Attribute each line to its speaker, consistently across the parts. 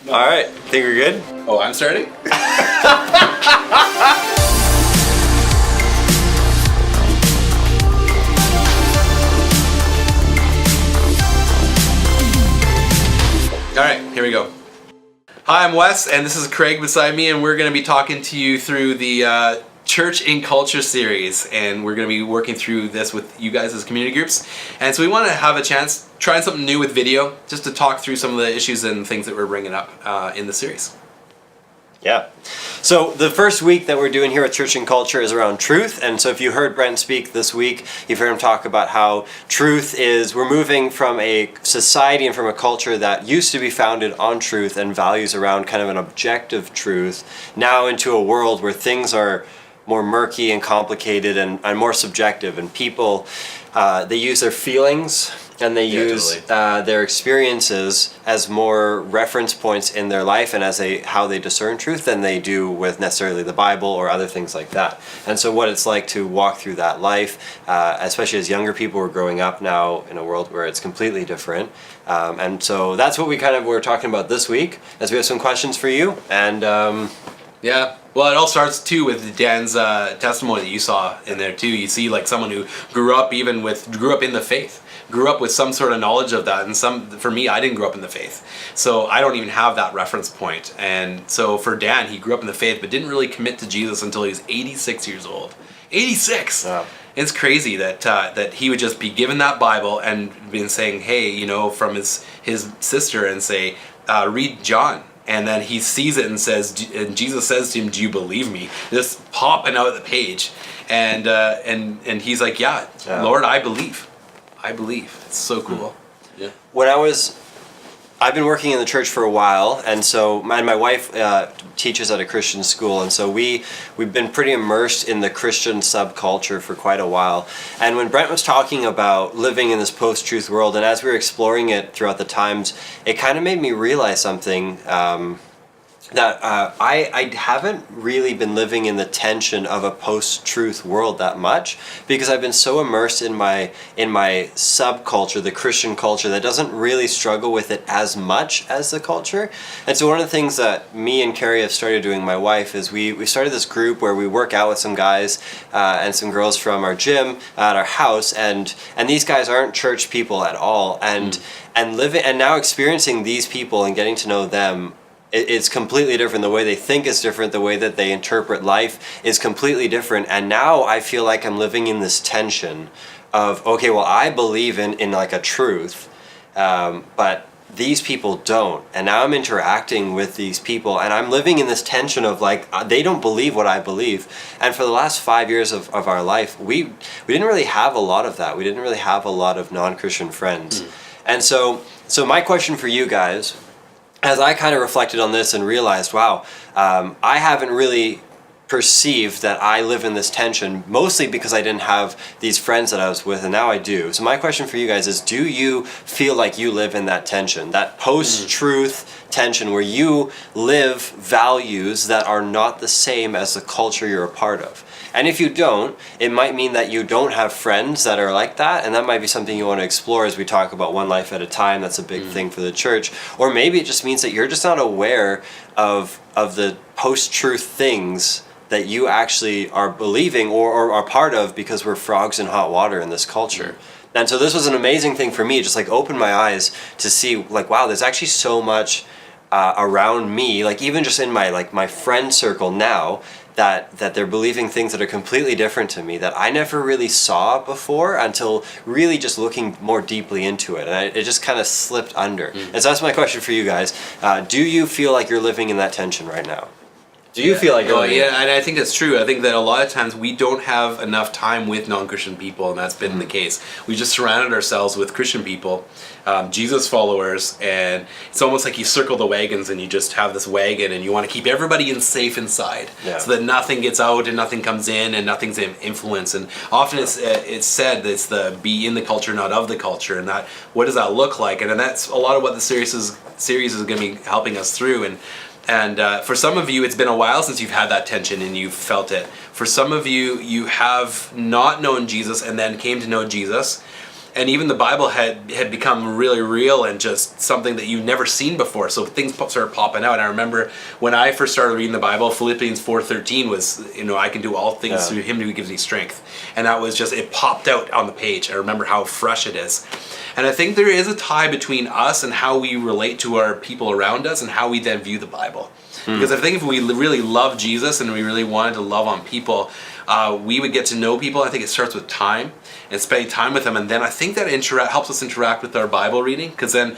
Speaker 1: All right, think we're good?
Speaker 2: Oh, I'm starting? All right, here we go. Hi, I'm Wes, and this is Craig beside me, and we're going to be talking to you through the Church in Culture series, and we're going to be working through this with you guys as community groups. And so we want to have a chance trying something new with video, just to talk through some of the issues and things that we're bringing up in the series.
Speaker 1: Yeah. So the first week that we're doing here at Church in Culture is around truth. And so if you heard Brent speak this week, you've heard him talk about how truth is, we're moving from a society and from a culture that used to be founded on truth and values around kind of an objective truth, now into a world where things are more murky and complicated and more subjective. And people, they use their feelings and they use their experiences as more reference points in their life and as how they discern truth than they do with necessarily the Bible or other things like that. And so what it's like to walk through that life, especially as younger people are growing up now in a world where it's completely different. And so that's what we're talking about this week, as we have some questions for you. And
Speaker 2: yeah, well, it all starts too with Dan's testimony that you saw in there too. You see, like, someone who grew up in the faith, grew up with some sort of knowledge of that, and for me, I didn't grow up in the faith, so I don't even have that reference point. And so for Dan, he grew up in the faith, but didn't really commit to Jesus until he was 86 years old. 86. Wow. It's crazy that he would just be given that Bible and been saying, hey, from his sister, and say, read John. And then he sees it and says, and Jesus says to him, "Do you believe me?" Just popping out of the page, and he's like, "Yeah, Lord, I believe. I believe." It's so cool. Yeah.
Speaker 1: I've been working in the church for a while, and so my wife teaches at a Christian school, and so we've been pretty immersed in the Christian subculture for quite a while. And when Brent was talking about living in this post-truth world, and as we were exploring it throughout the times, it kind of made me realize something. That I haven't really been living in the tension of a post-truth world that much, because I've been so immersed in my subculture, the Christian culture, that doesn't really struggle with it as much as the culture. And so one of the things that me and Carrie have started doing, my wife, is we started this group where we work out with some guys and some girls from our gym at our house, and these guys aren't church people at all, and living and now experiencing these people and getting to know them. It's completely different. The way they think is different. The way that they interpret life is completely different. And now I feel like I'm living in this tension of, okay, well, I believe in like a truth, but these people don't. And now I'm interacting with these people, and I'm living in this tension of, like, they don't believe what I believe. And for the last 5 years of our life, we didn't really have a lot of that. We didn't really have a lot of non-Christian friends. And so my question for you guys, as I kind of reflected on this and realized, wow, I haven't really perceived that I live in this tension, mostly because I didn't have these friends that I was with, and now I do. So my question for you guys is, do you feel like you live in that tension, that post-truth tension where you live values that are not the same as the culture you're a part of? And if you don't, it might mean that you don't have friends that are like that, and that might be something you want to explore as we talk about one life at a time. That's a big thing for the church. Or maybe it just means that you're just not aware of the post-truth things that you actually are believing or are part of, because we're frogs in hot water in this culture. And so this was an amazing thing for me, just like opened my eyes to see, like, wow, there's actually so much around me, like even just in my friend circle now, that they're believing things that are completely different to me that I never really saw before until really just looking more deeply into it. And it just kind of slipped under. And so that's my question for you guys. Do you feel like you're living in that tension right now? Do you feel like you're
Speaker 2: yeah, and I think that's true. I think that a lot of times we don't have enough time with non-Christian people, and that's been the case. We just surrounded ourselves with Christian people, Jesus followers, and it's almost like you circle the wagons and you just have this wagon and you want to keep everybody safe inside, so that nothing gets out and nothing comes in and nothing's influenced. And often it's said that it's the be in the culture, not of the culture, and that what does that look like? And that's a lot of what the series is going to be helping us through. And for some of you, it's been a while since you've had that tension and you've felt it. For some of you, you have not known Jesus and then came to know Jesus. and even the Bible had become really real and just something that you've never seen before. So things started popping out. And I remember when I first started reading the Bible, Philippians 4:13 was, I can do all things through Him who gives me strength. And that was just, it popped out on the page. I remember how fresh it is. And I think there is a tie between us and how we relate to our people around us and how we then view the Bible. Because I think if we really love Jesus and we really wanted to love on people, we would get to know people. I think it starts with time and spending time with them, and then I think that helps us interact with our Bible reading. Because then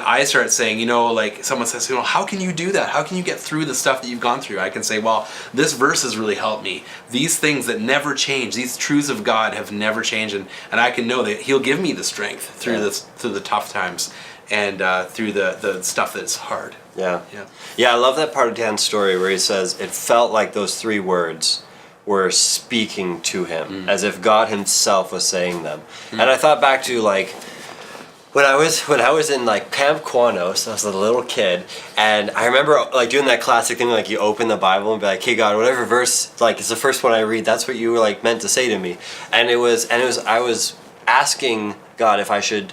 Speaker 2: I start saying, like someone says, how can you do that? How can you get through the stuff that you've gone through? I can say, well, this verse has really helped me. These things that never change, these truths of God have never changed, and I can know that He'll give me the strength through through the tough times and through the stuff that's hard.
Speaker 1: Yeah, I love that part of Dan's story where he says it felt like those 3 words were speaking to him, as if God Himself was saying them. And I thought back to like when I was in like Camp Quanos. I was a little kid, and I remember like doing that classic thing, like you open the Bible and be like, "Hey God, whatever verse like is the first one I read, that's what you were like meant to say to me." And I was asking God if I should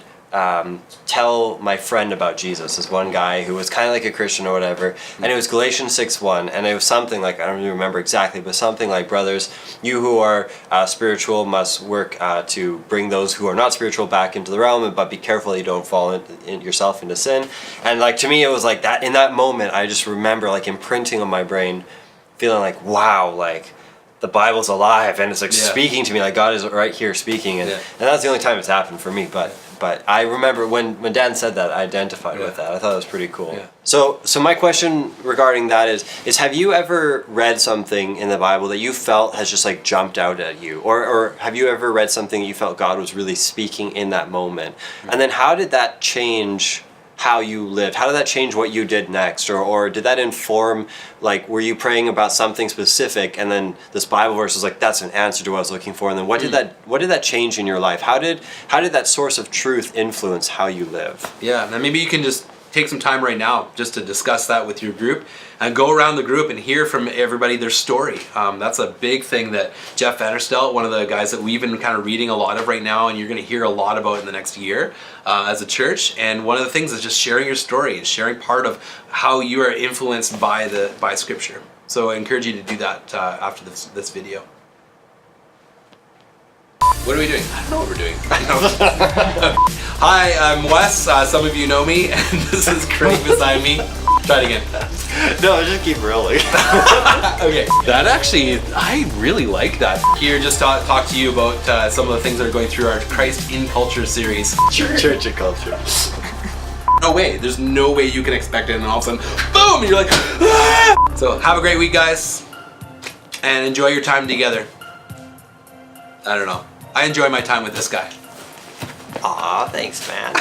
Speaker 1: tell my friend about Jesus, this one guy who was kind of like a Christian or whatever, and it was Galatians 6:1, and it was something like, I don't really remember exactly, but something like, brothers, you who are spiritual must work to bring those who are not spiritual back into the realm, but be careful that you don't fall in yourself into sin. And like to me it was like that, in that moment I just remember like imprinting on my brain, feeling like, wow, like the Bible's alive and it's like speaking to me, like God is right here speaking, and that's the only time it's happened for me. But I remember when Dan said that, I identified with that. I thought it was pretty cool. Yeah. So my question regarding that is have you ever read something in the Bible that you felt has just like jumped out at you? Or have you ever read something that you felt God was really speaking in that moment? And then how did that change how you lived? How did that change what you did next? Or did that inform, like, were you praying about something specific and then this Bible verse was like, that's an answer to what I was looking for? And then what did that change in your life? How did that source of truth influence how you live? Yeah,
Speaker 2: and maybe you can just take some time right now just to discuss that with your group and go around the group and hear from everybody their story. That's a big thing that Jeff Vanderstelt, one of the guys that we've been kind of reading a lot of right now, and you're going to hear a lot about in the next year as a church. And one of the things is just sharing your story, sharing part of how you are influenced by Scripture. So I encourage you to do that after this video. What are we doing? I don't know what we're doing. Hi, I'm Wes. Some of you know me, and this is Craig beside me. Try it again.
Speaker 1: No, just keep rolling.
Speaker 2: Okay. That actually, I really like that. Here, just talk to you about some of the things that are going through our Christ in Culture series.
Speaker 1: Church and Culture.
Speaker 2: No way. There's no way you can expect it, and all of a sudden, boom! And you're like, ah! So have a great week, guys, and enjoy your time together. I don't know. I enjoy my time with this guy.
Speaker 1: Aw, thanks, man.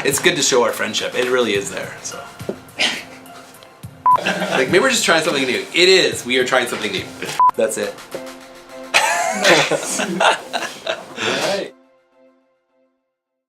Speaker 2: It's good to show our friendship. It really is there. So, like, maybe we're just trying something new. It is. We are trying something new. That's it. All right.